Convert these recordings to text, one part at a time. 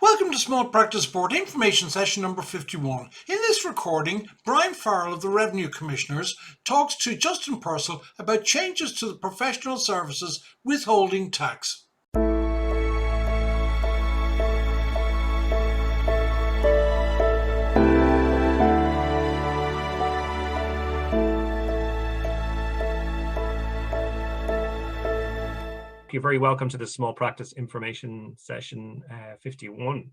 Welcome to Small Practice Board Information Session number 51. In this recording, Brian Farrell of the Revenue Commissioners talks to Justin Purcell about changes to the professional services withholding tax. You're very welcome to the Small Practice Information Session 51.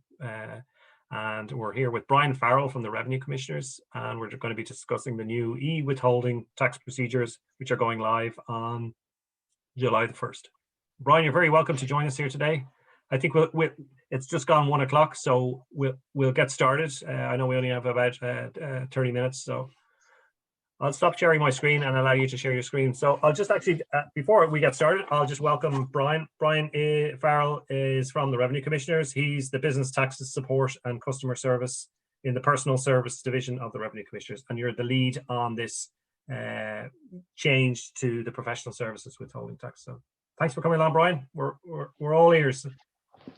And we're here with Brian Farrell from the Revenue Commissioners, and we're going to be discussing the new e-withholding tax procedures, which are going live on July the 1st. Brian, you're very welcome to join us here today. I think it's just gone 1 o'clock, so we'll get started. I know we only have about 30 minutes, so I'll stop sharing my screen and allow you to share your screen. So I'll just actually, before we get started, I'll just welcome Brian. Brian Farrell is from the Revenue Commissioners. He's the Business Taxes Support and Customer Service in the Personal Service Division of the Revenue Commissioners. And you're the lead on this change to the professional services withholding tax. So thanks for coming along, Brian. We're all ears.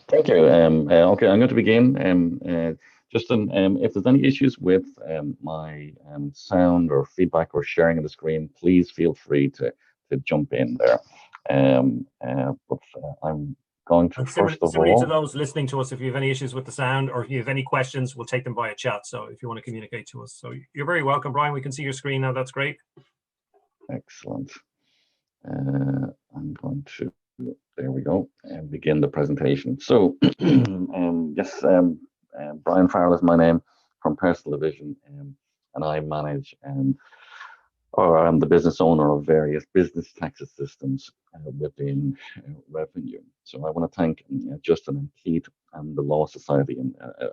Thank you. Okay, I'm going to begin. Justin, if there's any issues with my sound or feedback or sharing of the screen, please feel free to jump in there. But I'm going to similarly to those listening to us, if you have any issues with the sound or if you have any questions, we'll take them via chat. So if you want to communicate to us, so you're very welcome, Brian. We can see your screen now. That's great. Excellent. I'm going to, there we go, and begin the presentation. So yes. Brian Farrell is my name from Personal Division, and I manage or I'm the business owner of various business taxes systems within Revenue. So I want to thank Justin and Keith and the Law Society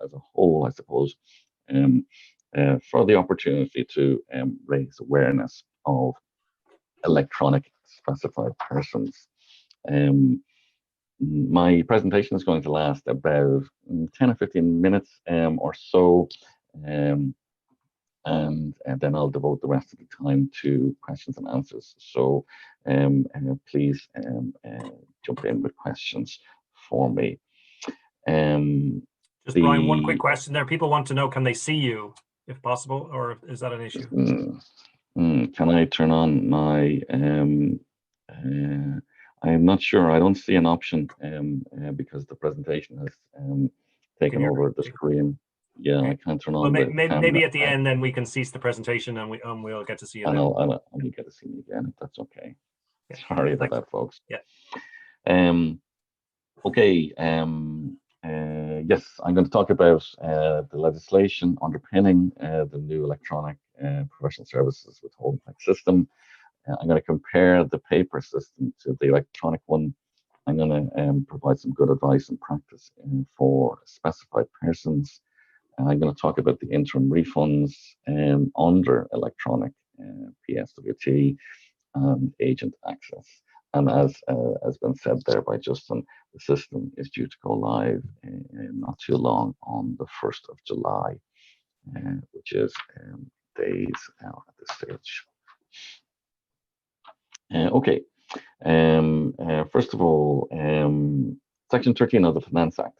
as a whole, I suppose, for the opportunity to raise awareness of electronic specified persons. My presentation is going to last about 10 or 15 minutes or so, and then I'll devote the rest of the time to questions and answers. So please jump in with questions for me. Just Brian, one quick question there. People want to know, can they see you if possible, or is that an issue? Can I turn on my I'm not sure. I don't see an option because the presentation has taken over the screen. Yeah, I can't turn on. Well, maybe at the end, then we can cease the presentation and we'll get to see you. And I'll get to see me again if that's okay. Yeah. Sorry about that, folks. Yeah. Okay. Yes, I'm going to talk about the legislation underpinning the new electronic professional services withholding tax system. I'm going to compare the paper system to the electronic one. I'm going to provide some good advice and practice for specified persons. I'm going to talk about the interim refunds under electronic PSWT and agent access. And as has been said there by Justin, the system is due to go live not too long on the 1st of July, which is days now at this stage. Okay. First of all, Section 13 of the Finance Act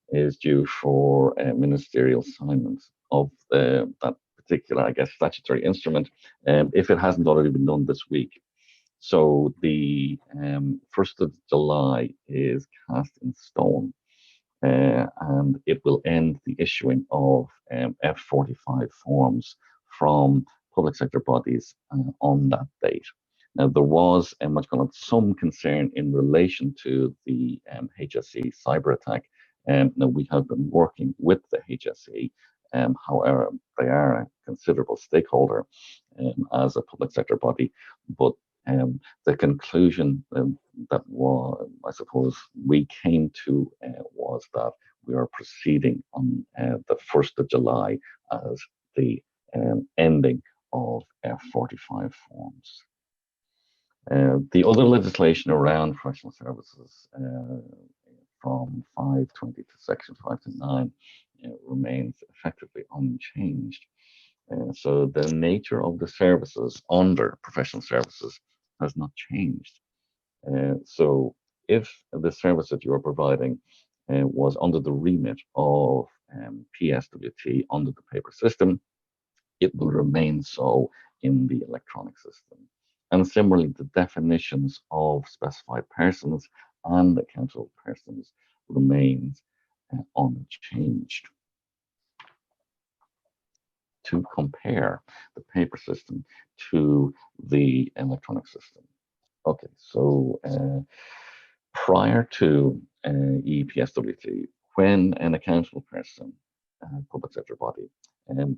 is due for ministerial assignment of that particular, I guess, statutory instrument, if it hasn't already been done this week. So the 1st of July is cast in stone, and it will end the issuing of F45 forms from public sector bodies on that date. Now, there was some concern in relation to the HSE cyber attack. Now, we have been working with the HSE. However, they are a considerable stakeholder as a public sector body. But the conclusion that I suppose we came to was that we are proceeding on the 1st of July as the ending of F45 forms. The other legislation around professional services from 520 to Section 529 remains effectively unchanged. So the nature of the services under professional services has not changed. So if the service that you are providing was under the remit of PSWT under the paper system, it will remain so in the electronic system. And similarly, the definitions of specified persons and accountable persons remains unchanged. To compare the paper system to the electronic system. Okay, so prior to EPSWT, when an accountable person, public sector body,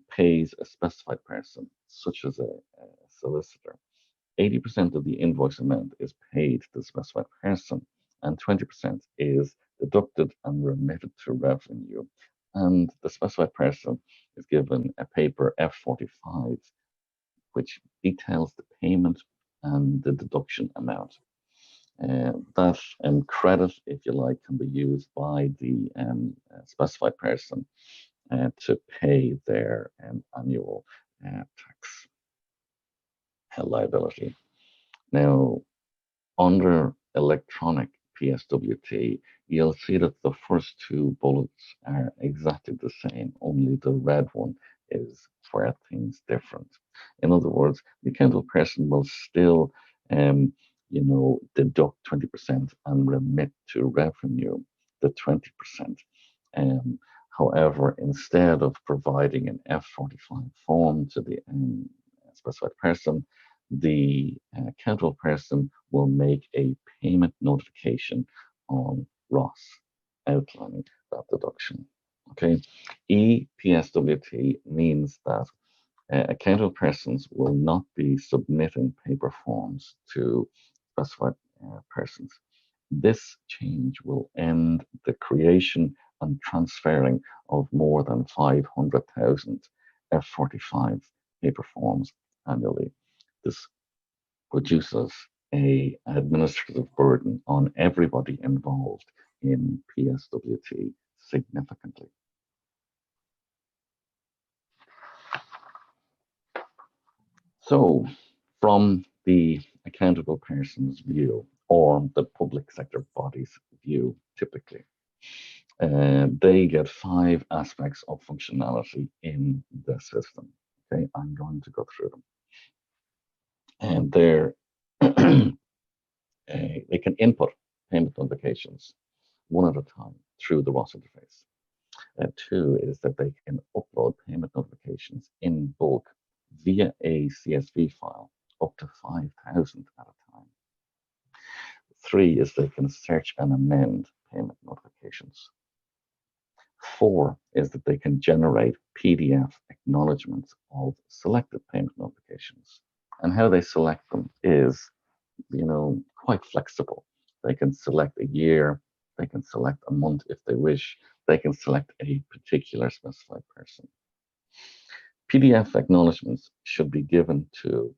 pays a specified person, such as a solicitor, 80% of the invoice amount is paid to the specified person, and 20% is deducted and remitted to revenue. And the specified person is given a paper F45, which details the payment and the deduction amount. That credit, if you like, can be used by the specified person to pay their annual tax liability. Now, under electronic PSWT, you'll see that the first two bullets are exactly the same, only the red one is where things different. In other words, the accountable person will still, deduct 20% and remit to revenue the 20%. However, instead of providing an F45 form to the specified person, the accountable person will make a payment notification on ROS outlining that deduction. Okay, EPSWT means that accountable persons will not be submitting paper forms to specified persons. This change will end the creation and transferring of more than 500,000 F45 paper forms annually. This reduces an administrative burden on everybody involved in PSWT significantly. So, from the accountable person's view, or the public sector body's view, typically, they get 5 aspects of functionality in the system. Okay, I'm going to go through them. And they can input payment notifications one at a time through the ROS interface. 2 is that they can upload payment notifications in bulk via a CSV file, up to 5,000 at a time. 3 is they can search and amend payment notifications. 4 is that they can generate PDF acknowledgements of selected payment notifications. And how they select them is, quite flexible. They can select a year, they can select a month if they wish, they can select a particular specified person. PDF acknowledgements should be given to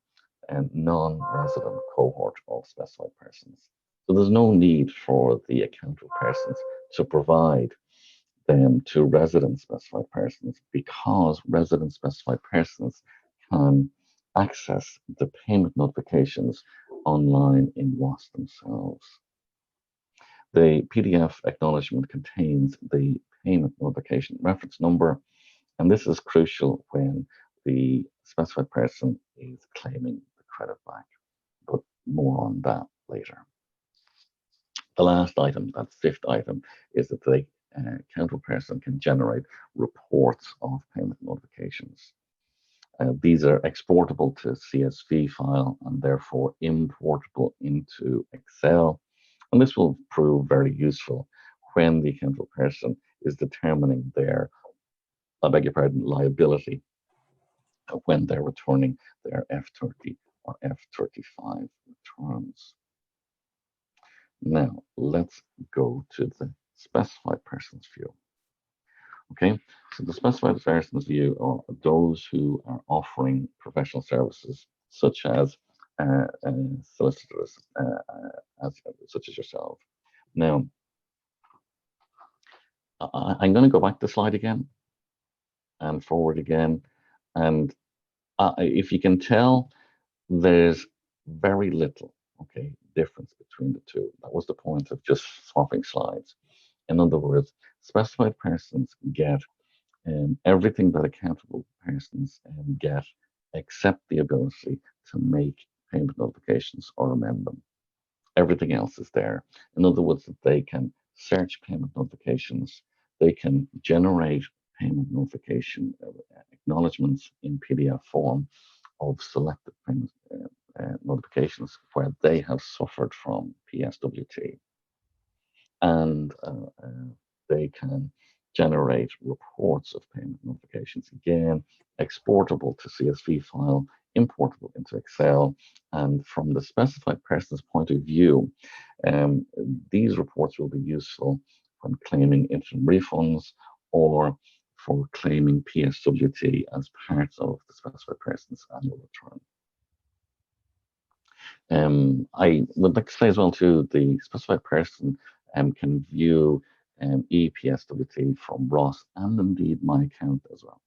a non-resident cohort of specified persons. So there's no need for the accountable persons to provide them to resident specified persons, because resident specified persons can access the payment notifications online in ROS themselves. The PDF acknowledgement contains the payment notification reference number, and this is crucial when the specified person is claiming the credit back, but more on that later. The last item, that 5th item, is that the accountable person can generate reports of payment notifications. These are exportable to CSV file and therefore importable into Excel. And this will prove very useful when the accountable person is determining their, liability when they're returning their F30 or F35 returns. Now, let's go to the specified person's view. Okay, so the specified person's view are those who are offering professional services, such as solicitors, such as yourself. Now, I'm going to go back to the slide again and forward again. And if you can tell, there's very little, difference between the two. That was the point of just swapping slides. In other words, specified persons get everything that accountable persons get, except the ability to make payment notifications or amend them. Everything else is there. In other words, they can search payment notifications, they can generate payment notification acknowledgements in PDF form of selected payment notifications where they have suffered from PSWT. And they can generate reports of payment notifications, again, exportable to CSV file, importable into Excel. And from the specified person's point of view, these reports will be useful when claiming interim refunds or for claiming PSWT as part of the specified person's annual return. I would like to say as well too, the specified person can view EPSWT from Ross and indeed my account as well.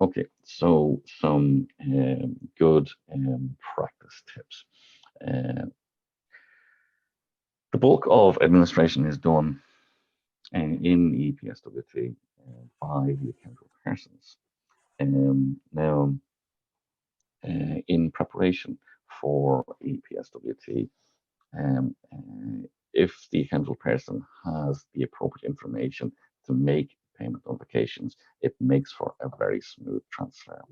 Okay, so some good practice tips. The bulk of administration is done in EPSWT by the accountable persons. Now, in preparation for EPSWT, if the accountable person has the appropriate information to make payment notifications, it makes for a very smooth transfer.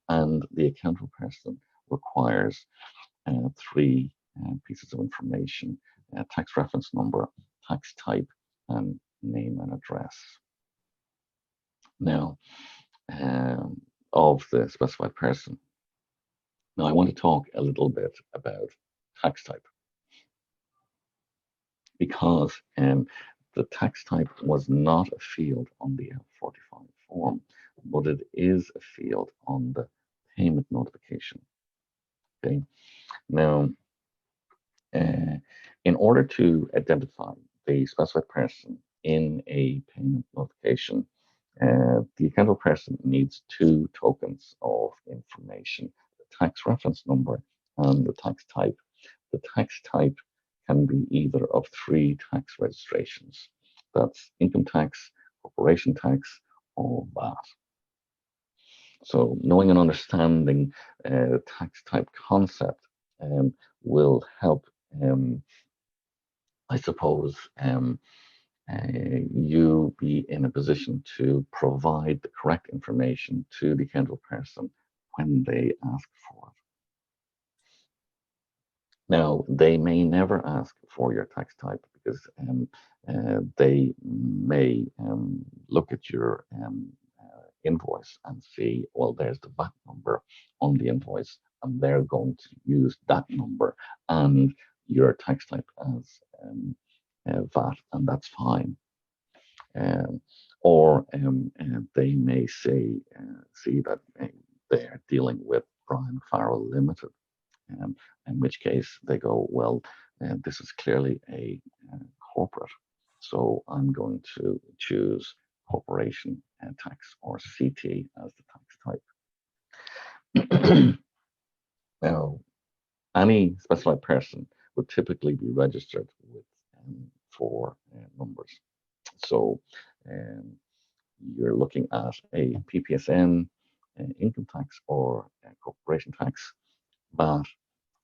And the accountable person requires three pieces of information: tax reference number, tax type, and name and address. Now, of the specified person. Now, I want to talk a little bit about tax type, because the tax type was not a field on the F45 form, but it is a field on the payment notification. Okay. Now, in order to identify the specified person in a payment notification, the accountable person needs two tokens of information: the tax reference number and the tax type. The tax type can be either of three tax registrations. That's income tax, corporation tax, or VAT. So knowing and understanding the tax type concept will help, I suppose, you be in a position to provide the correct information to the accountable person when they ask for it. Now, they may never ask for your tax type because they may look at your invoice and see, well, there's the VAT number on the invoice, and they're going to use that number and your tax type as VAT, and that's fine. Or they may say, see that they are dealing with Brian Farrell Limited, in which case they go, well, this is clearly a corporate, so I'm going to choose corporation tax, or CT, as the tax type. Now, any specified person would typically be registered with four numbers. So you're looking at a PPSN, income tax, or corporation tax, VAT,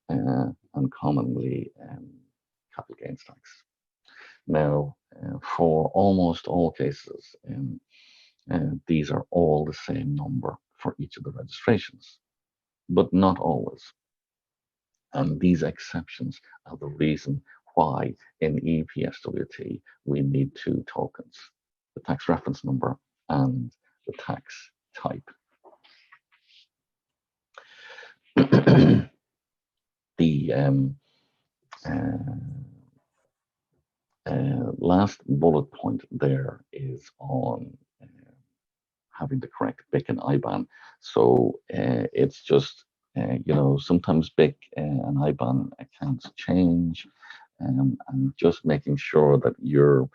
and commonly capital gains tax. Now, for almost all cases, these are all the same number for each of the registrations, but not always. And these exceptions are the reason why in EPSWT we need two tokens: the tax reference number and the tax type. The last bullet point there is on having the correct BIC and IBAN. So it's just, sometimes BIC and IBAN accounts change, and just making sure that your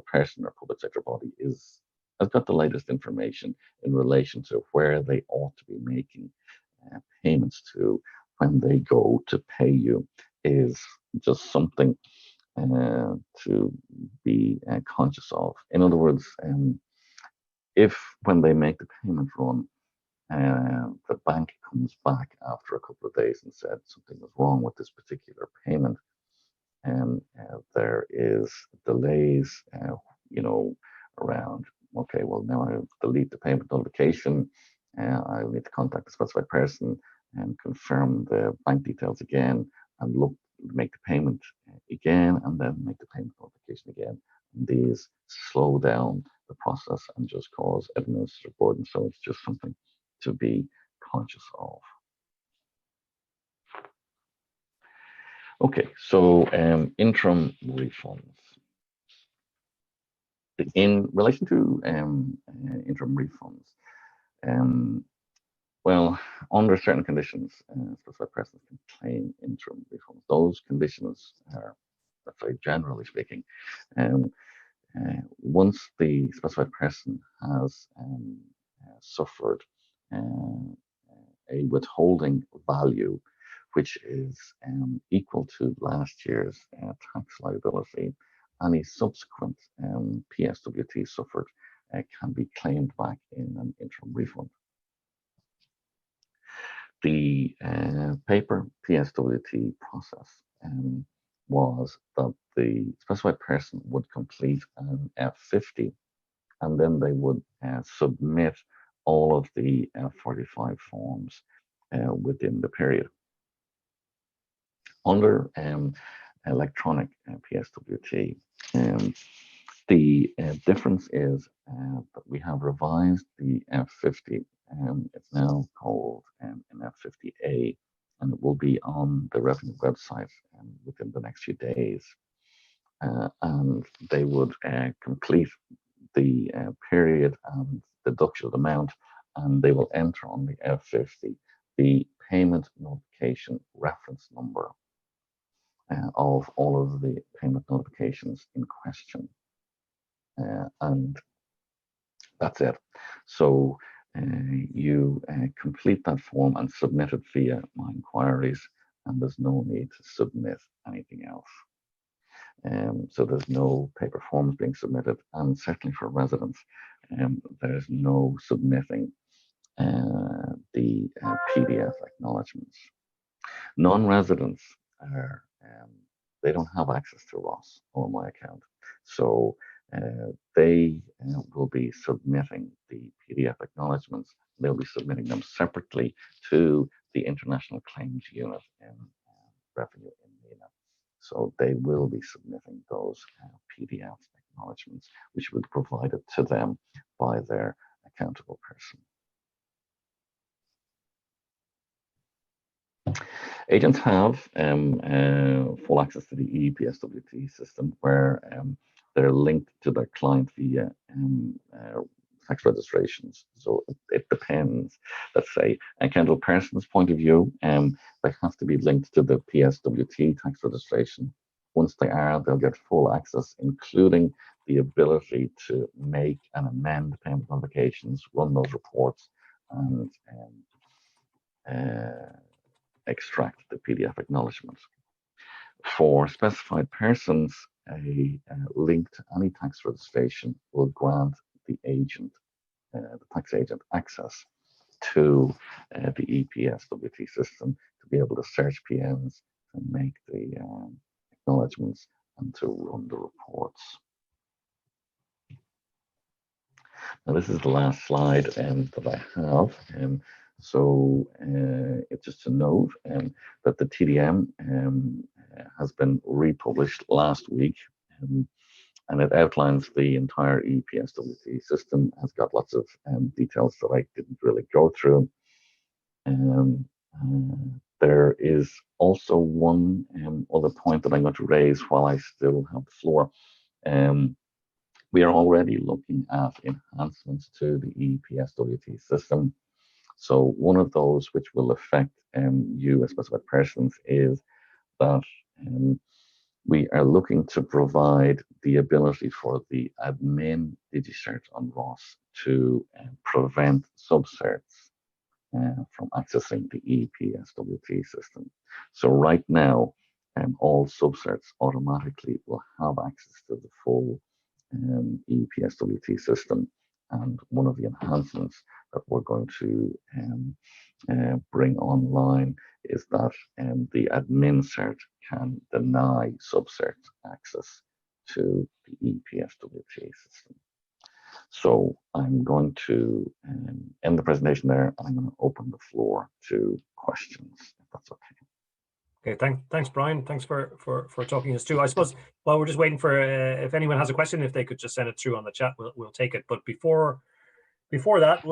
person or public sector body has got the latest information in relation to where they ought to be making payments to when they go to pay you is just something to be conscious of. In other words, if when they make the payment run, the bank comes back after a couple of days and said something was wrong with this particular payment, and there is delays, around, okay, well, now I'll delete the payment notification, I'll need to contact the specified person and confirm the bank details again, and make the payment again, and then make the payment notification again. And these slow down the process and just cause administrative burden. So it's just something to be conscious of. Okay, so interim refunds. In relation to interim refunds, well, under certain conditions, specified persons can claim interim refunds. Those conditions are, let's say, generally speaking, once the specified person has suffered a withholding value which is equal to last year's tax liability, any subsequent PSWT suffered can be claimed back in an interim refund. The paper PSWT process was that the specified person would complete an F50, and then they would submit all of the F45 forms within the period. Under electronic PSWT, the difference is that we have revised the F50. It's now called an F50A, and it will be on the Revenue website within the next few days. And they would complete the period and deduction amount, and they will enter on the F50 the payment notification reference number of all of the payment notifications in question. And that's it. So you complete that form and submit it via my inquiries, and there's no need to submit anything else. So there's no paper forms being submitted, and certainly for residents, there's no submitting the PDF acknowledgements. Non-residents are they don't have access to Ross or my account, so they will be submitting the PDF acknowledgements. They'll be submitting them separately to the International Claims Unit in Revenue in MENA. So they will be submitting those PDF acknowledgements, which will be provided to them by their accountable person. Agents have full access to the EPSWT system, where they're linked to their client via tax registrations. So it depends. Let's say, accountable person's point of view, they have to be linked to the PSWT tax registration. Once they are, they'll get full access, including the ability to make and amend payment notifications, run those reports, and extract the PDF acknowledgement. For specified persons, a link to any tax registration will grant the agent, the tax agent, access to the EPSWT system to be able to search PNs, to make the acknowledgements, and to run the reports. Now, this is the last slide that I have. So it's just a note that the TDM has been republished last week, and it outlines the entire EPSWT system. Has got lots of details that I didn't really go through. There is also one other point that I'm going to raise while I still have the floor. We are already looking at enhancements to the EPSWT system. So one of those which will affect you as specified persons is that we are looking to provide the ability for the admin DigiCert on ROS to prevent subcerts from accessing the EPSWT system. So right now, all subsets automatically will have access to the full EPSWT system. And one of the enhancements that we're going to bring online is that the admin cert can deny subcert access to the EPSWT system. So I'm going to end the presentation there, and I'm going to open the floor to questions, if that's okay. Okay, thanks, Brian. Thanks for talking us through. I suppose while we're just waiting for if anyone has a question, if they could just send it through on the chat, we'll take it. But before that,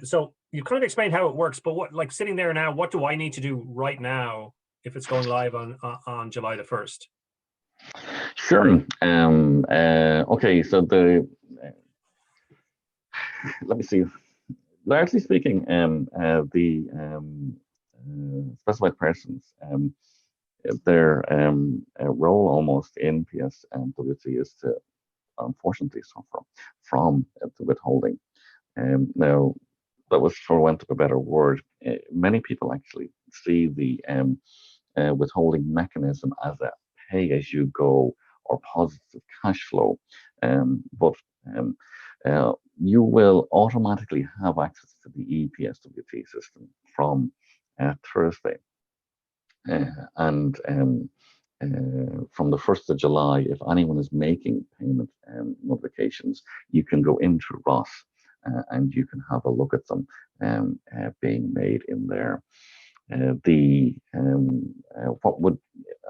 so you kind of explained how it works, but what, like sitting there now, what do I need to do right now if it's going live on July the 1st? Sure. Okay, so let me see. Largely speaking, the specified persons, their role almost in PSWT is to, unfortunately, suffer from the withholding. Now, that was, for want of a better word, many people actually see the withholding mechanism as a pay-as-you-go or positive cash flow, but you will automatically have access to the EPSWT system from Thursday. And from the 1st of July, if anyone is making payment notifications, you can go into Ross and you can have a look at them being made in there. What would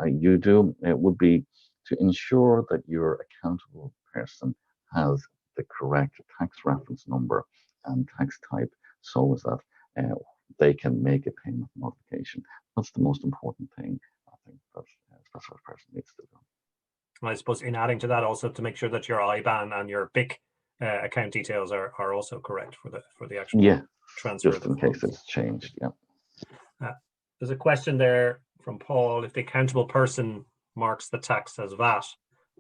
you do? It would be to ensure that your accountable person has the correct tax reference number and tax type, so as that they can make a payment notification. That's the most important thing, I think, that a specified person needs to do. I suppose in adding to that, also to make sure that your IBAN and your BIC account details are also correct for the actual transfer. Just in case it's changed. Yeah. There's a question there from Paul. If the accountable person marks the tax as VAT,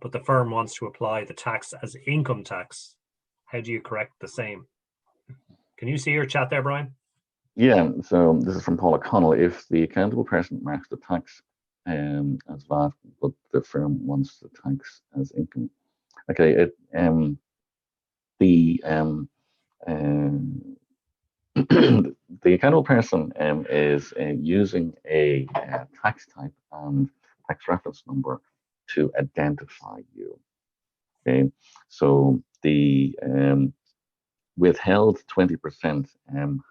but the firm wants to apply the tax as income tax, how do you correct the same? Can you see your chat there, Brian? Yeah, so this is from Paul O'Connell. If the accountable person marks the tax as VAT, but the firm wants the tax as income, okay, the accountable person is using a tax type and tax reference number to identify you. Okay, so the withheld 20%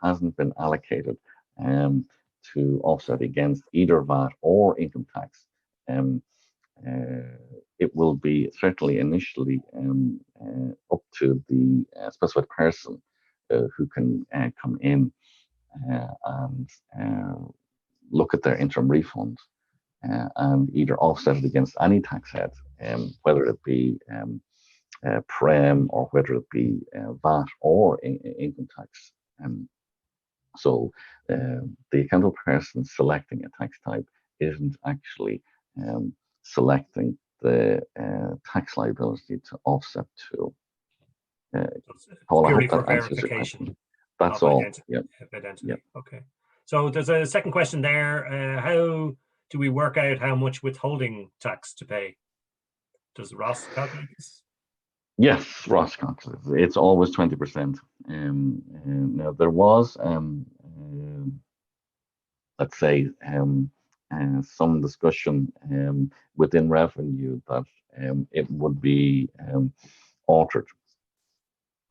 hasn't been allocated to offset against either VAT or income tax. It will be certainly initially up to the specified person who can come in and look at their interim refund and either offset it against any tax head, whether it be PREM or whether it be VAT or income tax. So the accountable person selecting a tax type isn't actually selecting the tax liability to offset to. Paul, I hope that answers your question. That's all. Yeah. Okay. So there's a second question there. How do we work out how much withholding tax to pay? Does Ross calculate this? Yes, Ross calculates. It's always 20%. Now there was, let's say, some discussion within revenue that it would be altered,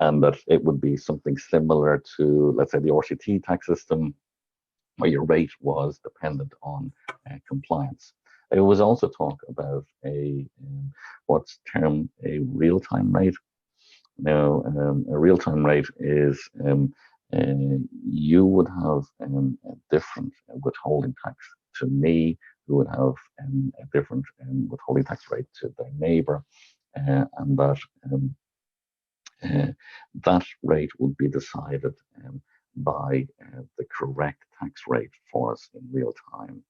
and that it would be something similar to, let's say, the RCT tax system, where your rate was dependent on compliance. It was also talk about what's termed a real-time rate. Now, a real-time rate is you would have a different withholding tax to me, who would have a different withholding tax rate to their neighbour, and that rate would be decided by the correct tax rate for us in real time.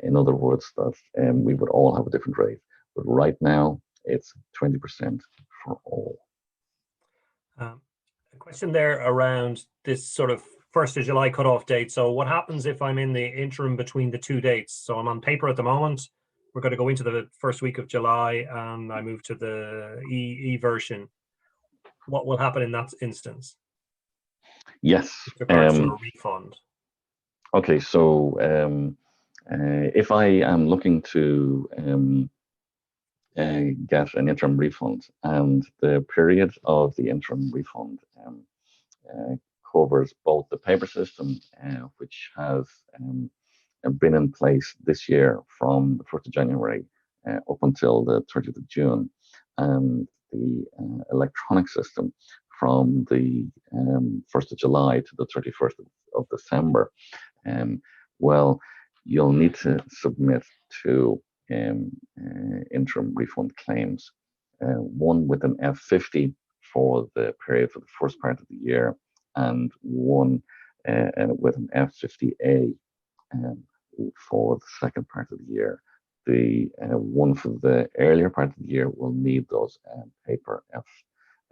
In other words, that we would all have a different rate, but right now it's 20% for all. A question there around this sort of 1st of July cutoff date. So what happens if I'm in the interim between the two dates? So I'm on paper at the moment. We're going to go into the first week of July and I move to the E version. What will happen in that instance? Yes. With regards to a refund. Okay, so if I am looking to get an interim refund, and the period of the interim refund covers both the paper system, which has been in place this year from the 1st of January up until the 30th of June, and the electronic system from the 1st of July to the 31st of December. Well, you'll need to submit two interim refund claims, one with an F50 for the period for the first part of the year, and one with an F50A for the second part of the year. The one for the earlier part of the year will need those paper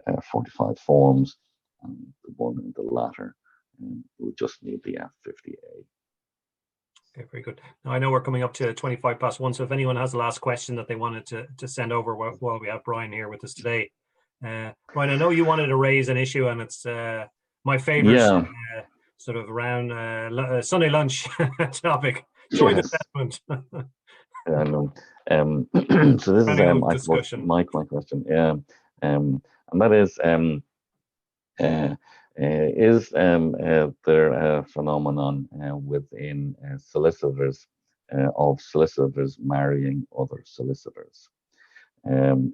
F45 forms, and the one in the latter will just need the F50A. Okay, very good. Now I know we're coming up to 1:25, so if anyone has the last question that they wanted to send over while we have Brian here with us today. Brian, I know you wanted to raise an issue, and it's my favorite sort of around Sunday lunch topic. Joint assessment. I know. So this is I suppose my question. Yeah, and that is there a phenomenon within solicitors of solicitors marrying other solicitors?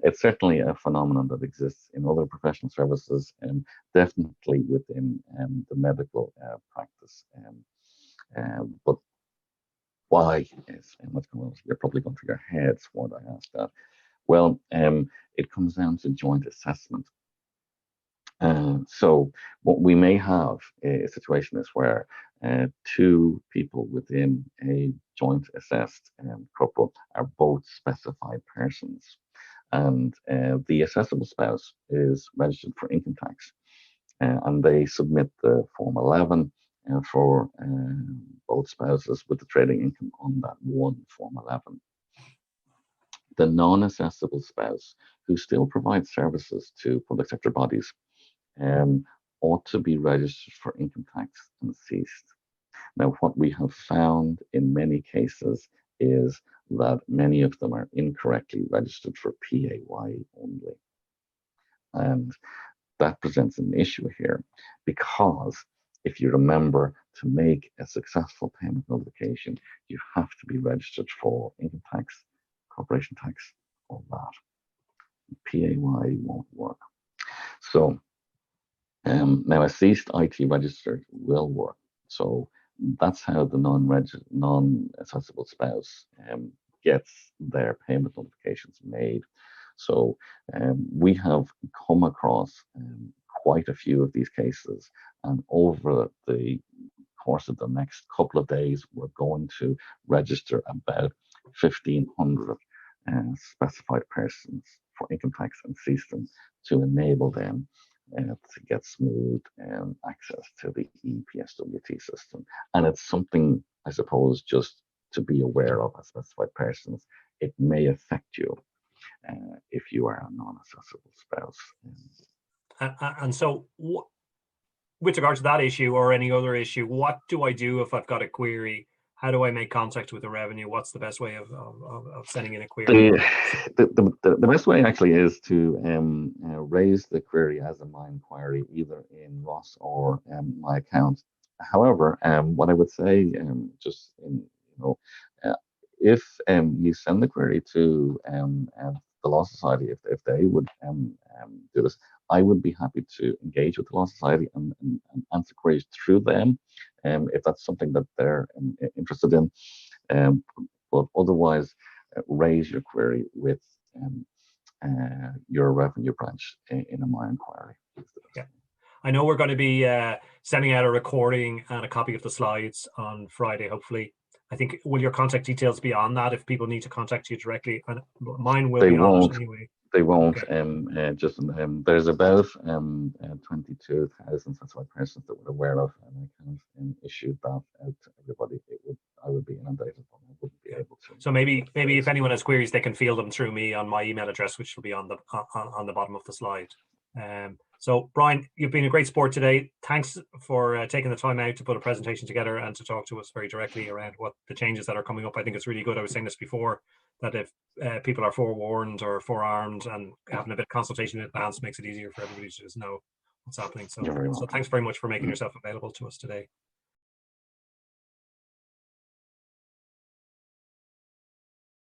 It's certainly a phenomenon that exists in other professional services, and definitely within the medical practice. But why is what's going on? You're probably going through your heads when I ask that. Well, it comes down to joint assessment. So what we may have a situation is where two people within a joint assessed couple are both specified persons, and the assessable spouse is registered for income tax, and they submit the Form 11 for both spouses with the trading income on that one Form 11. The non-assessable spouse, who still provides services to public sector bodies, ought to be registered for income tax and ceased. Now, what we have found in many cases is that many of them are incorrectly registered for PAYE only. And that presents an issue here, because if you remember, to make a successful payment notification, you have to be registered for income tax, corporation tax, or that. PAYE won't work. So now a ceased IT registered will work. So that's how the non-assessable spouse gets their payment notifications made. So we have come across quite a few of these cases, and over the course of the next couple of days, we're going to register about 1,500 specified persons for income tax and cease them to enable them to get smooth access to the EPSWT system. And it's something, I suppose, just to be aware of as specified persons. It may affect you if you are a non-assessable spouse. And so with regard to that issue or any other issue, what do I do if I've got a query? How do I make contact with the revenue? What's the best way of sending in a query? The best way actually is to raise the query as a My Inquiry, either in Ross or my account. However, what I would say, just in, if you send the query to the Law Society, if they would do this, I would be happy to engage with the Law Society and answer queries through them, if that's something that they're interested in. But otherwise, raise your query with your revenue branch in a My Inquiry. Yeah. I know we're going to be sending out a recording and a copy of the slides on Friday, hopefully. I think, will your contact details be on that if people need to contact you directly? And mine will be on it anyway. They won't. Okay. Just there's about 22,000 satisfied persons that we're aware of, and I kind of issued that out to everybody. I would be inundated, but I wouldn't be able to. So maybe if anyone has queries, they can field them through me on my email address, which will be on the bottom of the slide. So Brian, you've been a great sport today. Thanks for taking the time out to put a presentation together and to talk to us very directly around what the changes that are coming up. I think it's really good. I was saying this before, that if people are forewarned or forearmed, and having a bit of consultation in advance makes it easier for everybody to just know what's happening. So You're very welcome. thanks very much for making yourself available to us today.